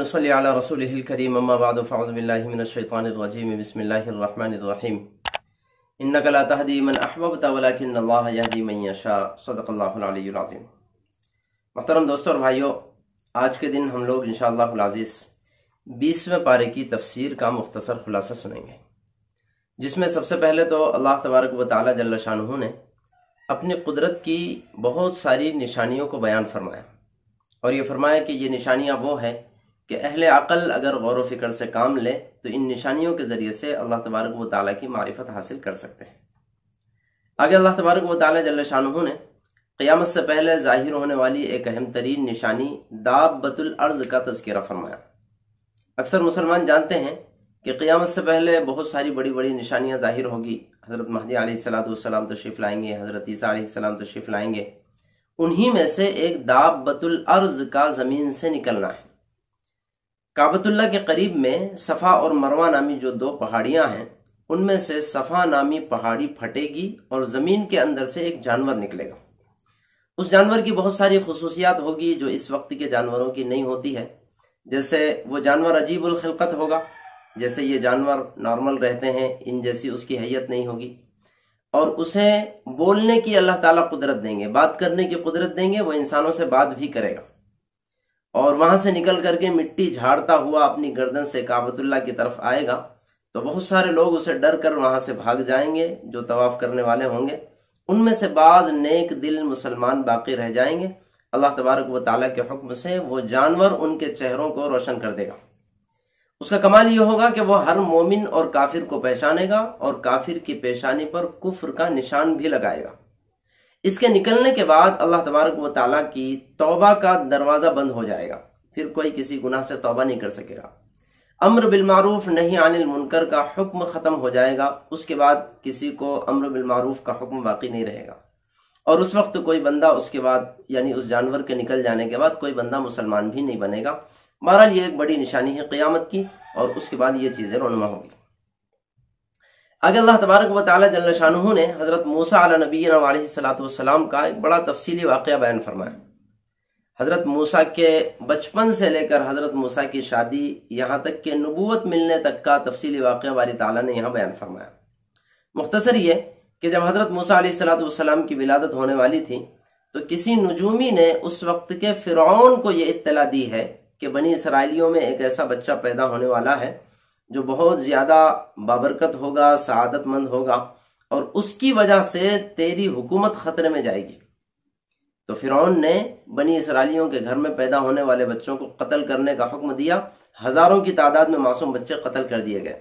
नुसल्ली अला रसूलिहिल करीम अम्मा बाद फ़अऊज़ु बिल्लाहि मिनश शैतानिर रजीम बिस्मिल्लाहिर रहमानिर रहीम इन्नका ला तहदी मन अहबब्ता वलाकिन्नल्लाह यहदी मन यशा सदक़ल्लाहुल अलीयुल अज़ीम। मोहतरम दोस्तों और भाइयों, आज के दिन हम लोग इंशाअल्लाहुल अज़ीज़ 20वें पारे की तफसीर का मुख्तसर खुलासा सुनेंगे, जिसमें सबसे पहले तो अल्लाह तबारक व तआला जल्ल शानुहु ने अपनी कुदरत की बहुत सारी निशानियों को बयान फरमाया और ये फरमाया कि ये निशानियाँ वो है कि अहले अक़ल अगर गौर व फिक्र से काम ले तो इन निशानियों के ज़रिए से अल्लाह तबारक व तआला की मारिफत हासिल कर सकते हैं। आगे अल्लाह तबारक व तआला जल्ल शानुहु ने क़यामत से पहले ज़ाहिर होने वाली एक अहम तरीन निशानी दाब्बतुल अर्ज़ का तज़किरा फरमाया। अक्सर मुसलमान जानते हैं कि क़यामत से पहले बहुत सारी बड़ी बड़ी निशानियाँ ज़ाहिर होगी। हज़रत महदी अलैहिस्सलाम तशरीफ़ लाएंगे, हज़रत ईसा अलैहिस्सलाम तशरीफ़ लाएंगे। उन्हीं में से एक दाब्बतुल अर्ज़ का ज़मीन से निकलना है। काबतुल्लाह के करीब में सफ़ा और मरवा नामी जो दो पहाड़ियाँ हैं, उनमें से सफ़ा नामी पहाड़ी फटेगी और ज़मीन के अंदर से एक जानवर निकलेगा। उस जानवर की बहुत सारी खुसूसियात होगी जो इस वक्त के जानवरों की नहीं होती है। जैसे वो जानवर अजीबुल खिलकत होगा, जैसे ये जानवर नॉर्मल रहते हैं, इन जैसी उसकी हैयत नहीं होगी। और उसे बोलने की अल्लाह ताला कुदरत देंगे, बात करने की कुदरत देंगे, वो इंसानों से बात भी करेगा। और वहां से निकल करके मिट्टी झाड़ता हुआ अपनी गर्दन से काबतुल्लाह की तरफ आएगा तो बहुत सारे लोग उसे डर कर वहां से भाग जाएंगे। जो तवाफ करने वाले होंगे उनमें से बाज नेक दिल मुसलमान बाकी रह जाएंगे। अल्लाह तबारक व तआला के हुक्म से वो जानवर उनके चेहरों को रोशन कर देगा। उसका कमाल ये होगा कि वो हर मोमिन और काफिर को पहचानेगा और काफिर की पेशानी पर कुफ्र का निशान भी लगाएगा। इसके निकलने के बाद अल्लाह तबारक व तआला की तौबा का दरवाज़ा बंद हो जाएगा, फिर कोई किसी गुनाह से तौबा नहीं कर सकेगा। अम्र बिल मारूफ नही अनिल मुनकर का हुक्म ख़त्म हो जाएगा। उसके बाद किसी को अम्र बिल मारूफ का हुक्म बाकी नहीं रहेगा और उस वक्त कोई बंदा उसके बाद यानी उस जानवर के निकल जाने के बाद कोई बंदा मुसलमान भी नहीं बनेगा। बहरहाल ये एक बड़ी निशानी है क़यामत की और उसके बाद ये चीज़ें रोनुमा होगी। आगे अल्लाह तबारक व तआला जल्ल शानुहु ने हज़रत मूसा अला नबीना अलैहिस्सलातु वस्सलाम का एक बड़ा तफसीली वाक़या बयान फरमाया। हज़रत मूसा के बचपन से लेकर हज़रत मूसा की शादी यहाँ तक के नबूवत मिलने तक का तफसीली वाक़या बारी ताला ने यहाँ बयान फरमाया। मुख्तसर ये कि जब हज़रत मूसा अलैहिस्सलातु वस्सलाम की विलादत होने वाली थी तो किसी नजूमी ने उस वक्त के फ़िरऔन को ये इत्तला दी है कि बनी इसराइलियों में एक ऐसा बच्चा पैदा होने वाला है जो बहुत ज़्यादा बाबरकत होगा, सआदतमंद होगा और उसकी वजह से तेरी हुकूमत ख़तरे में जाएगी। तो फ़िरऔन ने बनी इसराइलियों के घर में पैदा होने वाले बच्चों को कत्ल करने का हुक्म दिया। हज़ारों की तादाद में मासूम बच्चे कत्ल कर दिए गए।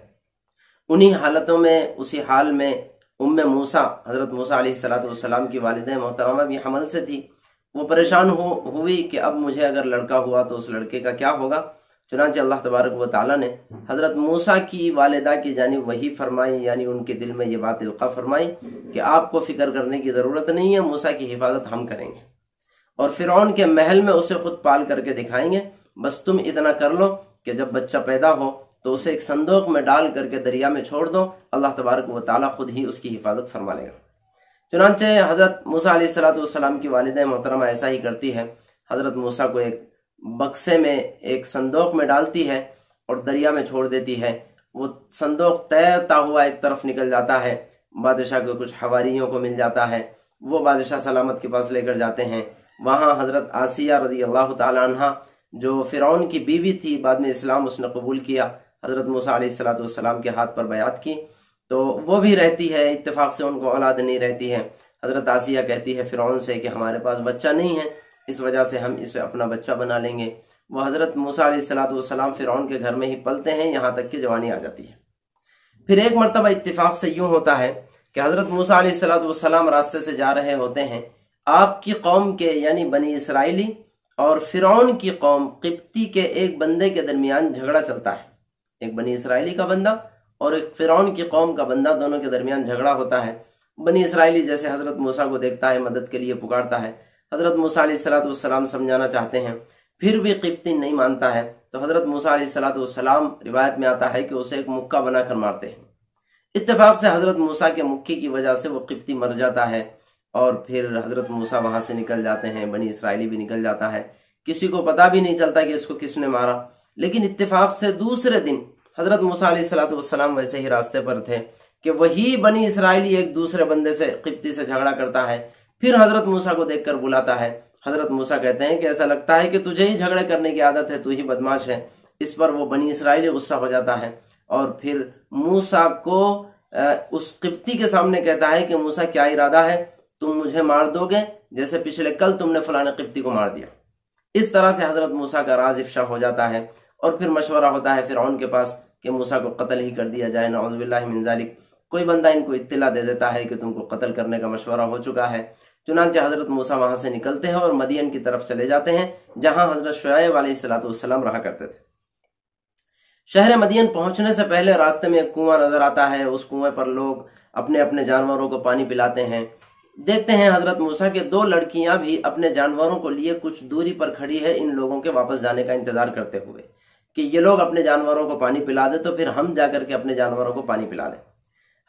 उन्हीं हालतों में, उसी हाल में उम्मे मूसा हज़रत मूसा अलैहिस्सलातु वस्सलाम की वालिदा मोहतरमा भी हमल से थी। वो परेशान हुई कि अब मुझे अगर लड़का हुआ तो उस लड़के का क्या होगा। चुनांचे अल्लाह तबारक व तआला ने हज़रत मूसा की वालिदा की जानिब वही फरमाई, यानी उनके दिल में ये बात इल्क़ा फरमाई कि आपको फ़िक्र करने की ज़रूरत नहीं है, मूसा की हिफाजत हम करेंगे और फ़िरऔन के महल में उसे खुद पाल करके दिखाएंगे। बस तुम इतना कर लो कि जब बच्चा पैदा हो तो उसे एक संदूक में डाल करके दरिया में छोड़ दो, अल्लाह तबारक व तआला खुद ही उसकी हिफाजत फरमा लेगा। चुनांचे हज़रत मूसा अलैहिस्सलातु वस्सलाम की वालिदा मोहतरमा ऐसा ही करती है। हज़रत मूसा को एक बक्से में, एक संदूक में डालती है और दरिया में छोड़ देती है। वो संदूक तैरता हुआ एक तरफ निकल जाता है, बादशाह के कुछ हवारियों को मिल जाता है। वो बादशाह सलामत के पास लेकर जाते हैं। वहाँ हज़रत आसिया रज़ी अल्लाह ताला अन्हा जो फ़िरऔन की बीवी थी, बाद में इस्लाम उसने कबूल किया, हज़रत मूसा अलैहिस्सलातु वस्सलाम के हाथ पर बैअत की, तो वो भी रहती है। इत्तेफाक से उनको औलाद नहीं रहती है। हज़रत आसिया कहती है फ़िरऔन से कि हमारे पास बच्चा नहीं है, इस वजह से हम इसे अपना बच्चा बना लेंगे। वो हज़रत मूसा अलैहिस्सलातु वस्सलाम फ़िरऔन के घर में ही पलते हैं, यहाँ तक कि जवानी आ जाती है। फिर एक मरतबा इत्तेफाक से यूँ होता है कि हज़रत मूसा अलैहिस्सलातु वस्सलाम रास्ते से जा रहे होते हैं। आपकी कौम के यानी बनी इसराइली और फ़िरऔन की कौम क़िब्ती के एक बंदे के दरमियान झगड़ा चलता है। एक बनी इसराइली का बंदा और एक फ़िरऔन की कौम का बंदा, दोनों के दरमियान झगड़ा होता है। बनी इसराइली जैसे हज़रत मूसा को देखता है, मदद के लिए पुकारता है। हज़रत मूसा अलैहिस्सलातु वस्सलाम समझाना चाहते हैं, फिर भी क़िब्ती नहीं मानता है। तो हज़रत मूसा अलैहिस्सलातु वस्सलाम, रिवायत में आता है कि उसे एक मुक्का बनाकर मारते हैं। इत्तेफाक से हज़रत मूसा के मुक्के की वजह से वो क़िब्ती मर जाता है और फिर हज़रत मूसा वहाँ से निकल जाते हैं, बनी इसराइली भी निकल जाता है। किसी को पता भी नहीं चलता कि इसको किसने मारा। लेकिन इत्तेफाक से दूसरे दिन हजरत मूसा अलैहिस्सलाम वैसे ही रास्ते पर थे कि वही बनी इसराइली एक दूसरे बंदे से किब्ती से झगड़ा करता है, फिर हजरत मूसा को देखकर बुलाता है। हजरत मूसा कहते हैं कि ऐसा लगता है कि तुझे ही झगड़े करने की आदत है, तू ही बदमाश है। इस पर वो बनी इसराइली गुस्सा हो जाता है और फिर मूसा को उस किब्ती के सामने कहता है कि मूसा क्या इरादा है, तुम मुझे मार दोगे जैसे पिछले कल तुमने फलाने किब्ती को मार दिया। इस तरह से हजरत मूसा का राज इफ्शा हो जाता है और फिर मशवरा होता है फिरौन के पास कि मूसा को कत्ल ही कर दिया जाए, नऊज़ु बिल्लाहि मिन ज़ालिक। कोई बंदा इनको इत्तिला दे देता है कि तुमको कत्ल करने का मशवरा हो चुका है। चुनांचे हजरत मूसा वहां से निकलते हैं और मदियन की तरफ चले जाते हैं, जहां हजरत शुआयब अलैहिस्सलाम रहा करते थे। शहर मदियन पहुंचने से पहले रास्ते में एक कुआं नजर आता है। उस कुएं पर लोग अपने अपने जानवरों को पानी पिलाते हैं। देखते हैं हजरत मूसा के दो लड़कियां भी अपने जानवरों को लिए कुछ दूरी पर खड़ी है, इन लोगों के वापस जाने का इंतजार करते हुए कि ये लोग अपने जानवरों को पानी पिला दे तो फिर हम जाकर के अपने जानवरों को पानी पिला लें।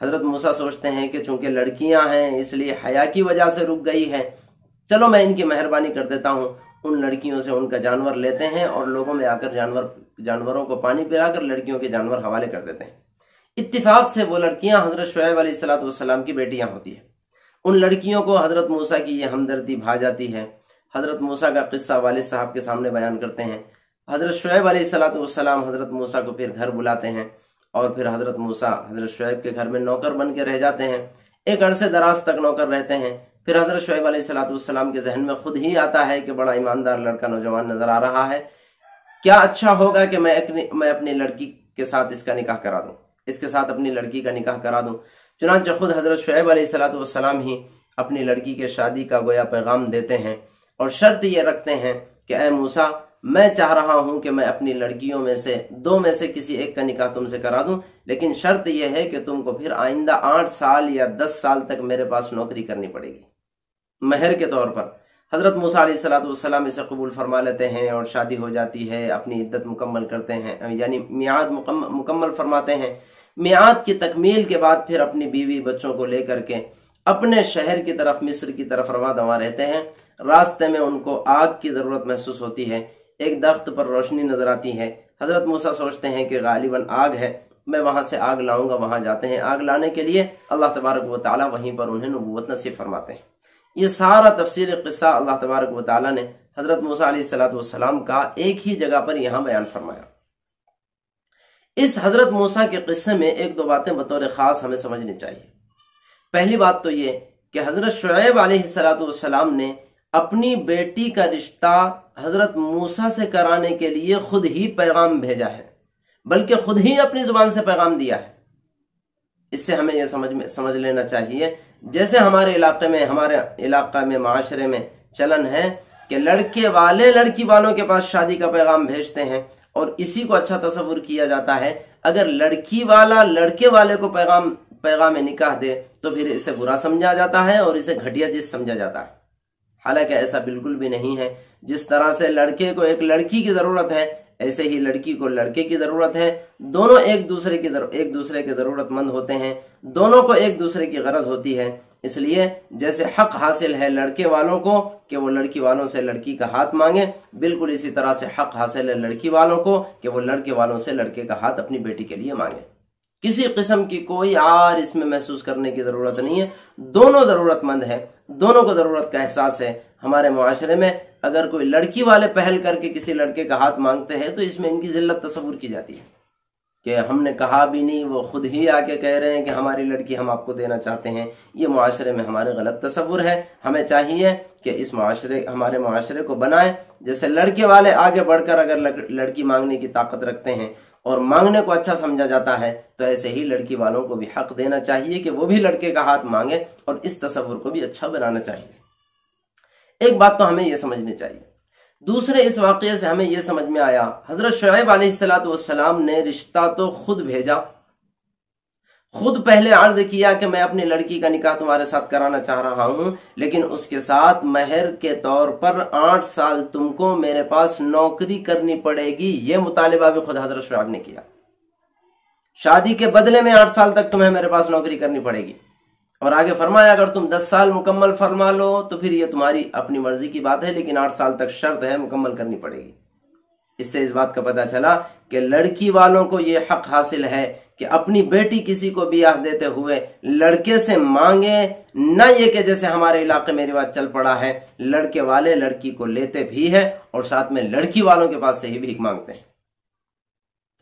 हजरत मूसा सोचते हैं कि चूंकि लड़कियां हैं इसलिए हया की वजह से रुक गई है, चलो मैं इनकी मेहरबानी कर देता हूं। उन लड़कियों से उनका जानवर लेते हैं और लोगों में आकर जानवरों को पानी पिलाकर लड़कियों के जानवर हवाले कर देते हैं। इत्तिफाक से वो लड़कियां हजरत शुआयब अलैहिस्सलाम की बेटियां होती है। उन लड़कियों को हजरत मूसा की ये हमदर्दी भा जाती है। हजरत मूसा का किस्सा वालिद साहब के सामने बयान करते हैं। हजरत शुआयब अलैहिस्सलाम हजरत मूसा को फिर घर बुलाते हैं और फिर हजरत मूसा हजरत शुआयब के घर में नौकर बन के रह जाते हैं। एक अरसे दराज तक नौकर रहते हैं। फिर हजरत शुआयब अलैहिस्सलाम के जहन में खुद ही आता है कि बड़ा ईमानदार लड़का नौजवान नजर आ रहा है, क्या अच्छा होगा कि मैं अपनी लड़की के साथ इसका निकाह करा दूं, इसके साथ अपनी लड़की का निकाह करा दूं। चुनांचे खुद हजरत शुआयब अलैहिस्सलाम ही अपनी लड़की के शादी का गोया पैगाम देते हैं और शर्त ये रखते हैं कि ऐ मूसा, मैं चाह रहा हूं कि मैं अपनी लड़कियों में से दो में से किसी एक का निकाह तुमसे करा दूं, लेकिन शर्त यह है कि तुमको फिर आइंदा 8 साल या 10 साल तक मेरे पास नौकरी करनी पड़ेगी महर के तौर पर। हजरत मूसा अलैहिस्सलाम इसे कबूल फरमा लेते हैं और शादी हो जाती है। अपनी इद्दत मुकम्मल करते हैं, यानी मियाद मुकम्मल फरमाते हैं। मियाद की तकमील के बाद फिर अपनी बीवी बच्चों को लेकर के अपने शहर की तरफ, मिस्र की तरफ रवा दवा रहते हैं। रास्ते में उनको आग की जरूरत महसूस होती है। एक दरख्त पर रोशनी नजर आती है। हजरत मूसा सोचते हैं कि गालिबन आग है, मैं वहां से आग लाऊंगा। वहां जाते हैं। आग लाने के लिए अल्लाह तबारक व तआला वहीं पर उन्हें नबूवत नसीब फरमाते हैं। ये सारा तफसील किस्सा अल्लाह तबारक व तआला ने हजरत मूसा अलैहिस्सलाम का एक ही जगह पर यहां बयान फरमाया। इस हजरत मूसा के किस्से में एक दो बातें बतौर खास हमें समझनी चाहिए। पहली बात तो ये कि हजरत शुआयब अलैहिस्सलाम ने अपनी बेटी का रिश्ता हजरत मूसा से कराने के लिए खुद ही पैगाम भेजा है, बल्कि खुद ही अपनी जुबान से पैगाम दिया है। इससे हमें यह समझ लेना चाहिए, जैसे हमारे इलाका में माशरे में चलन है कि लड़के वाले लड़की वालों के पास शादी का पैगाम भेजते हैं और इसी को अच्छा तस्वुर किया जाता है। अगर लड़की वाला लड़के वाले को पैगाम निकाह दे तो फिर इसे बुरा समझा जाता है और इसे घटिया चीज समझा जाता है। हालांकि ऐसा बिल्कुल भी नहीं है। जिस तरह से लड़के को एक लड़की की जरूरत है, ऐसे ही लड़की को लड़के की जरूरत है। दोनों एक दूसरे के जरूरतमंद होते हैं, दोनों को एक दूसरे की गरज होती है। इसलिए जैसे हक हासिल है लड़के वालों को कि वो लड़की वालों से लड़की का हाथ मांगे, बिल्कुल इसी तरह से हक हासिल है लड़की वालों को कि वो लड़के वालों से लड़के का हाथ अपनी बेटी के लिए मांगे। किसी किस्म की कोई आर इसमें महसूस करने की जरूरत नहीं है। दोनों जरूरतमंद है, दोनों को जरूरत का एहसास है। हमारे मुआशरे में अगर कोई लड़की वाले पहल करके किसी लड़के का हाथ मांगते हैं तो इसमें इनकी जिल्लत तस्वुर की जाती है कि हमने कहा भी नहीं, वो खुद ही आके कह रहे हैं कि हमारी लड़की हम आपको देना चाहते हैं। ये मुआशरे में हमारे गलत तस्वुर है। हमें चाहिए कि हमारे मुआशरे को बनाए जैसे लड़के वाले आगे बढ़कर अगर लड़की मांगने की ताकत रखते हैं और मांगने को अच्छा समझा जाता है, तो ऐसे ही लड़की वालों को भी हक देना चाहिए कि वो भी लड़के का हाथ मांगे और इस तस्वुर को भी अच्छा बनाना चाहिए। एक बात तो हमें यह समझनी चाहिए। दूसरे, इस वाकये से हमें यह समझ में आया, हजरत शुआयब अलैहिस्सलाम ने रिश्ता तो खुद भेजा, खुद पहले अर्ज किया कि मैं अपनी लड़की का निकाह तुम्हारे साथ कराना चाह रहा हूं, लेकिन उसके साथ महर के तौर पर 8 साल तुमको मेरे पास नौकरी करनी पड़ेगी। यह मुतालिबा भी खुद हजरत शुआयब ने किया। शादी के बदले में 8 साल तक तुम्हें मेरे पास नौकरी करनी पड़ेगी। और आगे फरमाया अगर तुम 10 साल मुकम्मल फरमा लो तो फिर ये तुम्हारी अपनी मर्जी की बात है, लेकिन 8 साल तक शर्त है मुकम्मल करनी पड़ेगी। اس سے اس بات کا پتہ چلا کہ لڑکی والوں کو یہ حق حاصل ہے کہ اپنی بیٹی کسی کو بیاہ دیتے ہوئے لڑکے سے مانگے، نہ یہ کہ جیسے ہمارے علاقے میں رواج چل پڑا ہے لڑکے والے لڑکی کو لیتے بھی ہیں اور ساتھ میں لڑکی والوں کے پاس سے ہی بھیک مانگتے ہیں۔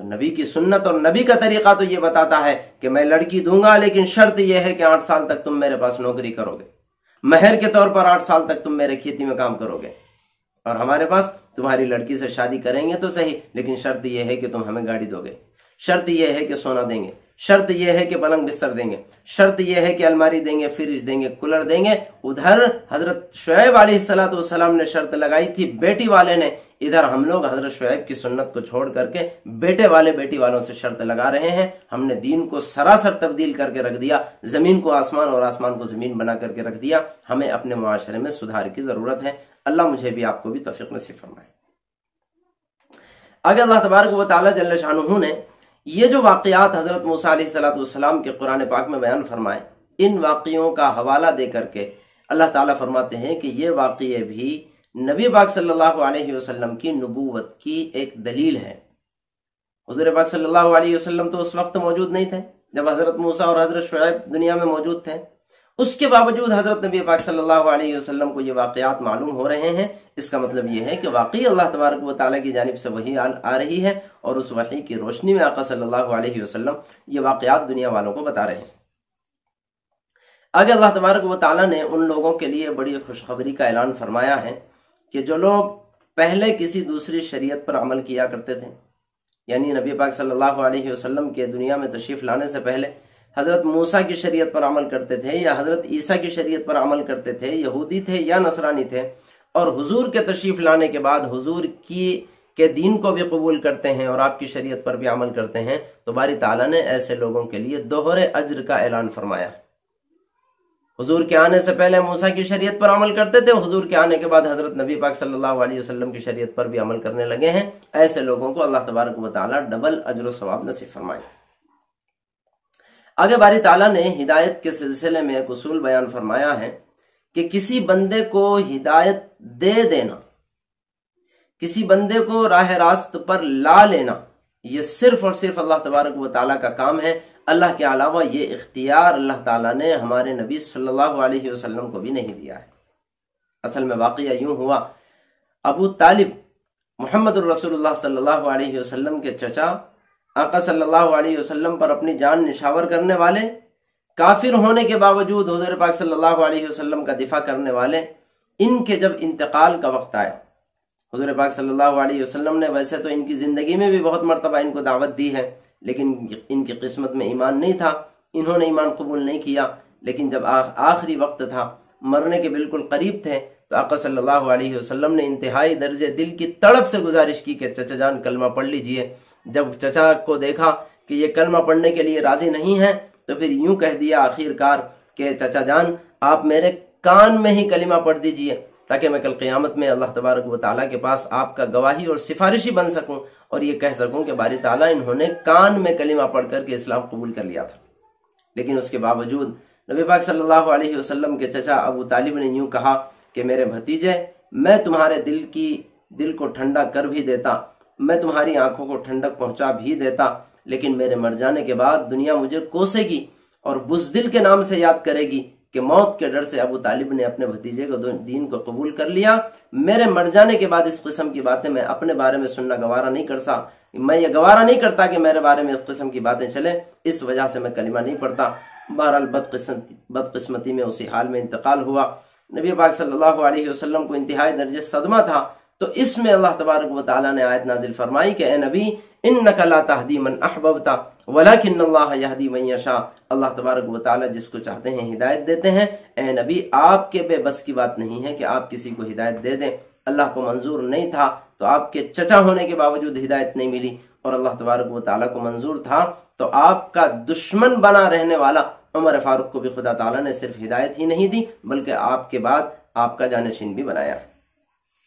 تو نبی کی سنت اور نبی کا طریقہ تو یہ بتاتا ہے کہ میں لڑکی دوں گا، لیکن شرط یہ ہے کہ 8 سال تک تم میرے پاس نوکری کرو گے، مہر کے طور پر 8 سال تک تم میرے کھیتی میں کام کرو گے، اور ہمارے پاس تمہاری لڑکی سے شادی کریں گے تو صحیح، لیکن شرط یہ ہے کہ تم ہمیں گاڑی دو گے، شرط یہ ہے کہ سونا دیں گے، شرط یہ ہے کہ پلنگ بستر دیں گے، شرط یہ ہے کہ الماری دیں گے، فریج دیں گے، کولر دیں گے۔ ادھر حضرت شعیب علیہ السلام نے شرط لگائی تھی بیٹی والے نے، ادھر ہم لوگ حضرت شعیب کی سنت کو چھوڑ کر کے بیٹے والے بیٹی والوں سے شرط لگا رہے ہیں۔ ہم نے دین کو سراسر تبدیل کر کے رکھ دیا، زمین کو آسمان اور آسمان کو زمین بنا کر کے رکھ دیا۔ ہمیں اپنے معاشرے میں سدھار کی ضرورت ہے۔ اللہ مجھے بھی آپ کو بھی توفیق نصیب فرمائے۔ آگے اللہ تبارک و تعالی جل شانہ نے یہ جو واقعات حضرت موسیٰ علیہ السلام کے قرآن پاک میں بیان فرمائے، ان واقعوں کا حوالہ دے کر کے اللہ تعالیٰ فرماتے ہیں کہ یہ واقعے بھی نبی پاک صلی اللہ علیہ وسلم کی نبوت کی ایک دلیل ہے۔ حضور پاک صلی اللہ علیہ وسلم تو اس وقت موجود نہیں تھے جب حضرت موسیٰ اور حضرت شعیب دنیا میں موجود تھے، اس کے باوجود حضرت نبی پاک صلی اللہ علیہ وسلم کو یہ واقعات معلوم ہو رہے ہیں۔ اس کا مطلب یہ ہے کہ واقعی اللہ تبارک و تعالیٰ کی جانب سے وحی آ رہی ہے، اور اس وحی کی روشنی میں آقا صلی اللہ علیہ وسلم یہ واقعات دنیا والوں کو بتا رہے ہیں۔ آگے اللہ تبارک و تعالیٰ نے ان لوگوں کے لیے بڑی خوشخبری کا اعلان فرمایا ہے کہ جو لوگ پہلے کسی دوسری شریعت پر عمل کیا کرتے تھے، یعنی نبی پاک صلی اللہ علیہ وسلم کے دنیا میں تشریف لانے سے پہلے حضرت موسیٰ کی شریعت پر عمل کرتے تھے یا حضرت عیسیٰ کی شریعت پر عمل کرتے تھے، یہودی تھے یا نصرانی تھے، اور حضور کے تشریف لانے کے بعد حضور کے دین کو بھی قبول کرتے ہیں اور آپ کی شریعت پر بھی عمل کرتے ہیں، تو باری تعالیٰ نے ایسے لوگوں کے لیے دوہرے اجر کا اعلان فرمایا۔ حضور کے آنے سے پہلے موسیٰ کی شریعت پر عمل کرتے تھے، حضور کے آنے کے بعد حضرت نبی پاک صلی اللہ علیہ وسلم کی شریعت پر بھی عمل کرنے لگے ہیں۔ ایسے لوگوں کو اللہ تبارک و تعالیٰ ڈبل اجر و ثواب نصیب فرمائے۔ آگے باری تعالیٰ نے ہدایت کے سلسلے میں ایک اصول بیان فرمایا ہے کہ کسی بندے کو ہدایت دے دینا، کسی بندے کو راہ راست پر لا لینا، یہ صرف اور صرف اللہ تبارک و تعالیٰ کا کام ہے۔ اللہ کے علاوہ یہ اختیار اللہ تعالیٰ نے ہمارے نبی صلی اللہ علیہ وسلم کو بھی نہیں دیا ہے۔ اصل میں واقعہ یوں ہوا، ابو طالب محمد الرسول اللہ صلی اللہ علیہ وسلم کے چچا، آقا صلی اللہ علیہ وسلم پر اپنی جان نشاور کرنے والے، کافر ہونے کے باوجود حضور پاک صلی اللہ علیہ وسلم کا دفاع کرنے والے، ان کے جب انتقال کا وقت آیا، حضور پاک صلی اللہ علیہ وسلم نے ویسے تو ان کی زندگی میں بھی بہت مرتبہ ان کو دعوت دی ہے، لیکن ان کی قسمت میں ایمان نہیں تھا، انہوں نے ایمان قبول نہیں کیا۔ لیکن جب آخری وقت تھا، مرنے کے بالکل قریب تھے، تو آقا صلی اللہ علیہ وسلم نے انتہائی درجے دل کی تڑپ سے گزارش کی کہ چچا جان کلمہ پڑھ لیجئے۔ جب چچا کو دیکھا کہ یہ کلمہ پڑھنے کے لیے راضی نہیں ہے، تو پھر یوں کہہ دیا آخر کار کہ چچا جان آپ میرے کان میں ہی کلمہ پڑھ دیجئے، تاکہ میں کل قیامت میں اللہ تبارک و تعالیٰ کے پاس آپ کا گواہی اور سفارشی بن سکوں، اور یہ کہہ سکوں کہ باری تعالیٰ انہوں نے کان میں کلمہ پڑھ کر کے اسلام قبول کر لیا تھا۔ لیکن اس کے باوجود نبی پاک صلی اللہ علیہ وسلم کے چچا ابو طالب نے یوں کہا کہ میرے بھتیجے، میں تمہارے دل کو ٹھنڈا کر بھی دیتا، میں تمہاری آنکھوں کو ٹھنڈک پہنچا بھی دیتا، لیکن میرے مر جانے کے بعد دنیا مجھے کوسے گی اور بزدل کے نام سے یاد کرے گی کہ موت کے ڈر سے ابو طالب نے اپنے بھتیجے کو دین کو قبول کر لیا۔ میرے مر جانے کے بعد اس قسم کی باتیں میں اپنے بارے میں سننا گوارا نہیں کرتا، میں یہ گوارا نہیں کرتا کہ میرے بارے میں اس قسم کی باتیں چلیں، اس وجہ سے میں کلمہ نہیں پڑھتا۔ بہرحال بدقسمتی میں اسی حال میں انتقال ہوا۔ نبی پاک صلی اللہ علیہ وسلم کو انتہائی درجے صدمہ تھا، تو اس میں اللہ تبارک و تعالیٰ نے آیت نازل فرمائی کہ اے نبی انک لا تہدی من احببت ولکن اللہ یہدی من یشاء، اللہ تبارک و تعالیٰ جس کو چاہتے ہیں ہدایت دیتے ہیں۔ اے نبی آپ کے بے بس کی بات نہیں ہے کہ آپ کسی کو ہدایت دے دیں، اللہ کو منظور نہیں تھا تو آپ کے چچا ہونے کے باوجود ہدایت نہیں ملی، اور اللہ تبارک و تعالیٰ کو منظور تھا تو آپ کا دشمن بنا رہنے والا عمر فاروق کو بھی خدا تعالیٰ نے صرف ہدایت ہی نہیں دی بلکہ آپ کے بعد آپ کا جانشین بھی بنایا ہے۔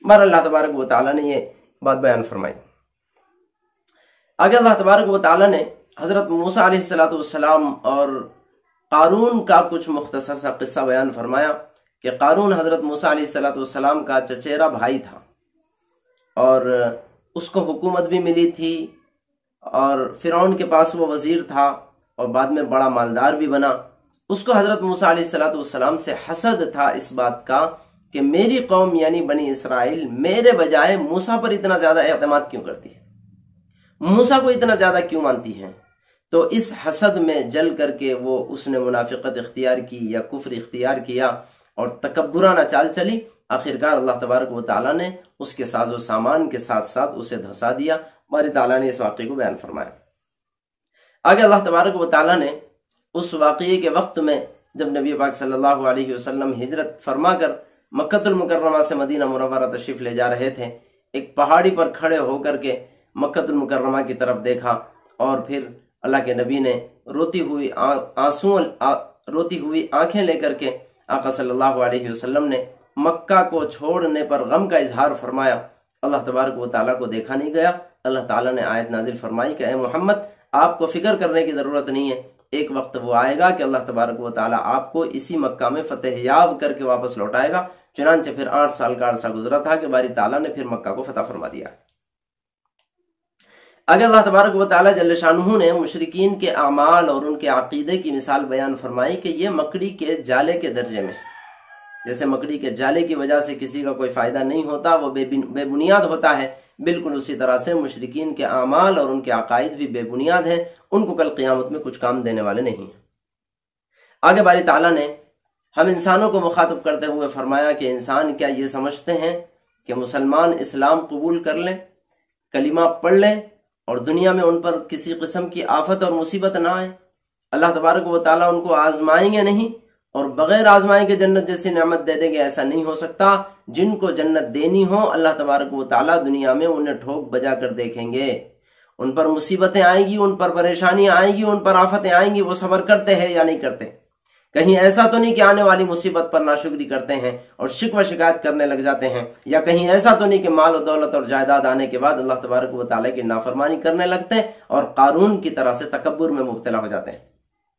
بہر اللہ تبارک و تعالیٰ نے یہ بات بیان فرمائی۔ آگے اللہ تبارک و تعالیٰ نے حضرت موسیٰ علیہ السلام اور قارون کا کچھ مختصر سا قصہ بیان فرمایا کہ قارون حضرت موسیٰ علیہ السلام کا چچیرا بھائی تھا، اور اس کو حکومت بھی ملی تھی اور فرعون کے پاس وہ وزیر تھا اور بعد میں بڑا مالدار بھی بنا، اس کو حضرت موسیٰ علیہ السلام سے حسد تھا اس بات کا کہ میری قوم یعنی بنی اسرائیل میرے بجائے موسیٰ پر اتنا زیادہ اعتماد کیوں کرتی ہے، موسیٰ کو اتنا زیادہ کیوں مانتی ہے۔ تو اس حسد میں جل کر کے اس نے منافقت اختیار کی یا کفر اختیار کیا اور تکبرانہ چال چلی۔ آخرکار اللہ تبارک و تعالیٰ نے اس کے ساز و سامان کے ساتھ ساتھ اسے دھسا دیا۔ باری تعالیٰ نے اس واقعے کو بیان فرمایا۔ آگے اللہ تبارک و تعالیٰ نے اس واقعے کے وقت میں جب نبی پاک صلی اللہ علیہ وسلم ہجرت فرما کر مکہ المکرمہ سے مدینہ منورہ تشریف لے جا رہے تھے، ایک پہاڑی پر کھڑے ہو کر کے مکہ المکرمہ کی طرف دیکھا اور پھر اللہ کے نبی نے روتی ہوئی آنکھیں لے کر کے آقا صلی اللہ علیہ وسلم نے مکہ کو چھوڑنے پر غم کا اظہار فرمایا۔ اللہ تبارک و تعالیٰ کو دیکھا نہیں گیا۔ اللہ تعالیٰ نے آیت نازل فرمائی کہ اے محمد آپ کو فکر کرنے کی ضرورت نہیں ہے، ایک وقت وہ آئے گا کہ اللہ تبارک و تعالیٰ آپ کو اسی مکہ میں فتح یاب کر کے واپس لوٹائے گا۔ چنانچہ پھر 8 سال کا عرصہ گزرا تھا کہ باری تعالیٰ نے پھر مکہ کو فتح فرما دیا۔ آگے اللہ تبارک و تعالیٰ جل شانہ نے مشرکین کے اعمال اور ان کے عقیدے کی مثال بیان فرمائی کہ یہ مکڑی کے جالے کے درجے میں، جیسے مکڑی کے جالے کی وجہ سے کسی کا کوئی فائدہ نہیں ہوتا، وہ بے بنیاد ہوتا ہے، بالکل اسی طرح سے مشرکین کے اعمال اور ان کے عقائد بھی بے بنیاد ہیں، ان کو کل قیامت میں کچھ کام دینے والے نہیں ہیں۔ آگے باری تعالیٰ نے ہم انسانوں کو مخاطب کرتے ہوئے فرمایا کہ انسان کیا یہ سمجھتے ہیں کہ مسلمان اسلام قبول کر لیں، کلمہ پڑھ لیں اور دنیا میں ان پر کسی قسم کی آفت اور مصیبت نہ آئے؟ اللہ تبارک و تعالیٰ ان کو آزمائیں گے نہیں اور بغیر آزمائیں کے جنت جیسی نعمت دے دیں گے، ایسا نہیں ہو سکتا۔ جن کو جنت دینی ہو اللہ تبارک و تعالیٰ دنیا میں انہیں ٹھوک بجا کر دیکھیں گے، ان پر مصیبتیں آئیں گی، ان پر پریشانیاں آئیں گی، ان پر آفتیں آئیں گی، وہ صبر کرتے ہیں یا نہیں کرتے؟ کہیں ایسا تو نہیں کہ آنے والی مصیبت پر ناشکری کرتے ہیں اور شکوہ شکایت کرنے لگ جاتے ہیں، یا کہیں ایسا تو نہیں کہ مال و دولت اور جائیداد آنے کے بعد اللہ تبارک و تعالیٰ کی نافرمانی کرنے لگتے ہیں اور قارون کی طرح سے تکبر میں مبتلا ہو جاتے ہیں۔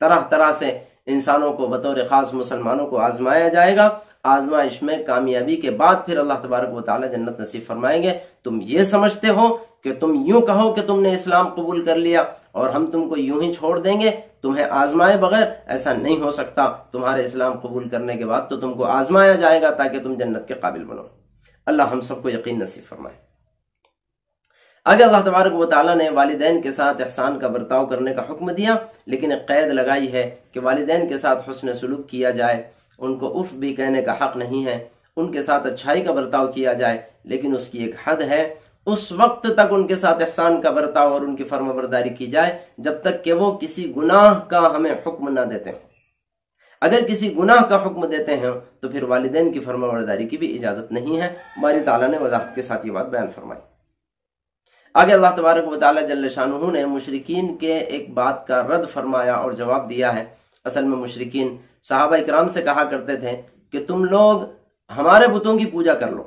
طرح طرح سے انسانوں کو بطور خاص مسلمانوں کو آزمایا جائے گا، آزمائش میں کامیابی کے بعد پھر اللہ تبارک و تعالیٰ جنت نصیب فرمائیں گے۔ تم یہ سمجھتے ہو کہ تم یوں کہو کہ تم نے اسلام قبول کر لیا اور ہم تم کو یوں ہی چھوڑ دیں گے تمہیں آزمائے بغیر؟ ایسا نہیں ہو سکتا۔ تمہارے اسلام قبول کرنے کے بعد تو تم کو آزمایا جائے گا تاکہ تم جنت کے قابل بنو۔ اللہ ہم سب کو یقین نصیب فرمائے۔ آگے اللہ تبارک و تعالیٰ نے والدین کے ساتھ احسان کا برتاؤ کرنے کا حکم دیا، لیکن ایک قید لگائی ہے کہ والدین کے ساتھ حسن سلوک کیا جائے، ان کو اف بھی کہنے کا حق نہیں ہے، ان کے ساتھ اچھائی کا برتاؤ کیا جائے، لیکن اس کی ایک حد ہے۔ اس وقت تک ان کے ساتھ احسان کا برتاؤ اور ان کی فرما برداری کی جائے جب تک کہ وہ کسی گناہ کا ہمیں حکم نہ دیتے ہیں۔ اگر کسی گناہ کا حکم دیتے ہیں تو پھر والدین کی فرما برداری کی بھی اجازت نہیں ہے۔ باری تعالیٰ نے وضاحت کے ساتھ یہ بات بیان فرمائی۔ آگے اللہ تبارک و تعالیٰ جل شانہ نے مشرکین کے ایک بات کا رد فرمایا اور جواب دیا ہے۔ اصل میں مشرکین صحابہ اکرام سے کہا کرتے تھے کہ تم لوگ ہمارے بتوں کی پوجا کر لو،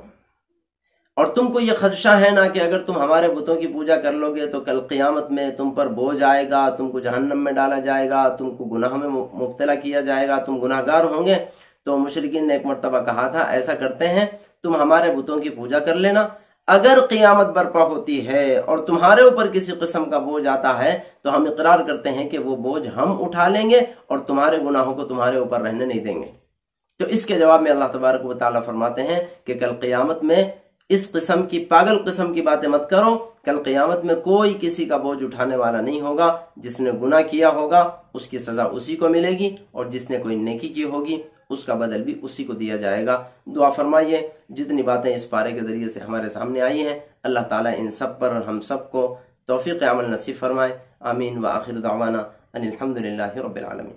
اور تم کو یہ خدشہ ہے نا کہ اگر تم ہمارے بتوں کی پوجا کر لو گے تو کل قیامت میں تم پر بوجھ آئے گا، تم کو جہنم میں ڈالا جائے گا، تم کو گناہ میں مبتلا کیا جائے گا، تم گناہ گار ہوں گے۔ تو مشرکین نے ایک مرتبہ کہا تھا ایسا کرتے ہیں تم ہمارے بتوں کی پوجا کر لینا، اگر قیامت برپا ہوتی ہے اور تمہارے اوپر کسی قسم کا بوجھ آتا ہے تو ہم اقرار کرتے ہیں کہ وہ بوجھ ہم اٹھا لیں گے اور تمہارے گناہوں کو تمہارے اوپر رہنے نہیں دیں گے۔ تو اس کے جواب میں اللہ تبارک و تعالیٰ فرماتے ہیں کہ کل قیامت میں اس قسم کی پاگل قسم کی باتیں مت کرو۔ کل قیامت میں کوئی کسی کا بوجھ اٹھانے والا نہیں ہوگا۔ جس نے گناہ کیا ہوگا اس کی سزا اسی کو ملے گی، اور جس نے کوئی نیکی کی ہوگی اس کا بدل بھی اسی کو دیا جائے گا۔ دعا فرمائیے جتنی باتیں اس پارے کے ذریعے سے ہمارے سامنے آئی ہیں اللہ تعالیٰ ان سب پر ہم سب کو توفیق عمل نصیب فرمائے۔ آمین۔ وآخر دعوانا ان الحمد للہ رب العالمین۔